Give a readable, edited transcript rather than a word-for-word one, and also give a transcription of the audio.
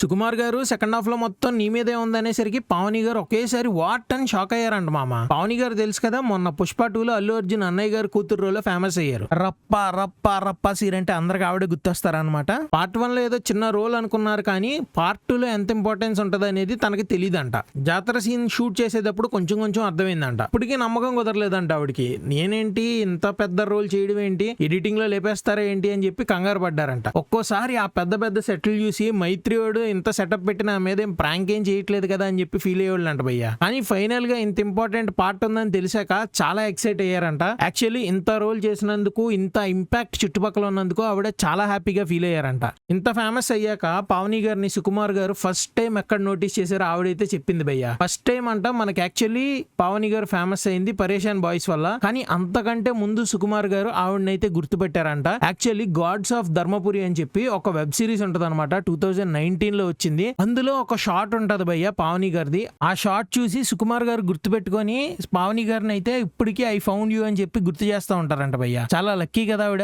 సుకుమార్ గారు second half లో మొత్తం నీ మీదే ఉందనేసరికి పావని గారు ఒకేసారి వాట్ అని షాక్ అయ్యారంట మామ. పావని గారు తెలుసు కదా, మొన్న పుష్ప 2లో అల్లు అర్జున్ అన్నయ్య గారు కూతురు రోలో ఫేమస్ అయ్యారు. రప్ప రప్ప రప్ప సీర్ అంటే అందరికి ఆవిడ గుర్తొస్తారనమాట. పార్ట్ 1 లో ఏదో చిన్న రోల్ అనుకున్నారు, కానీ పార్ట్ 2 లో ఎంత ఇంపార్టెన్స్ ఉంటది అనేది తనకి తెలియదంట. జాతర సీన్ షూట్ చేసేటప్పుడు కొంచెం కొంచెం అర్థమైందంట. ఇప్పటికీ నమ్మకం కుదరలేదంట ఆవిడకి. నేనేంటి ఇంత పెద్ద రోల్ చేయడం ఏంటి, ఎడిటింగ్ లో లేపేస్తారా ఏంటి అని చెప్పి కంగారు పడ్డారంట. ఒక్కోసారి ఆ పెద్ద పెద్ద సెటిల్ చూసి మైత్రియోడు ఇంత సెటప్ పెట్టి నా మీద ఏం ప్రాంక్ ఏం చేయట్లేదు కదా అని చెప్పి ఫీల్ అయ్యేవాళ్ళు అంట భయ్య. కానీ ఫైనల్ గా ఇంత ఇంపార్టెంట్ పార్ట్ ఉందని తెలిసాక చాలా ఎక్సైట్ అయ్యారంట. యాక్చువల్లీ ఇంత రోల్ చేసినందుకు, ఇంత ఇంపాక్ట్ చుట్టుపక్కల ఉన్నందుకు ఆవిడ చాలా హ్యాపీగా ఫీల్ అయ్యారంట. ఇంత ఫేమస్ అయ్యాక పావని గారిని సుకుమార్ గారు ఫస్ట్ టైం ఎక్కడ నోటీస్ చేశారో ఆవిడైతే చెప్పింది భయ్య. ఫస్ట్ టైం అంట మనకి యాక్చువల్లీ పావని గారు ఫేమస్ అయింది పరేషాన్ బాయ్స్ వల్ల, కానీ అంతకంటే ముందు సుకుమార్ గారు ఆవిడనైతే గుర్తుపెట్టారంట. యాక్చువల్లీ గాడ్స్ ఆఫ్ ధర్మపురి అని చెప్పి ఒక వెబ్ సిరీస్ ఉంటది అనమాట, 2019 లో వచ్చింది. అందులో ఒక షాట్ ఉంటది భయ్య పావని గారిది. ఆ షాట్ చూసి సుకుమార్ గారు గుర్తుపెట్టుకొని పావని గారిని అయితే ఇప్పటికీ ఐ ఫౌండ్ యూ అని చెప్పి గుర్తు చేస్తా ఉంటారంట భయ్య. చాలా లక్కీ కదా ఆవిడ.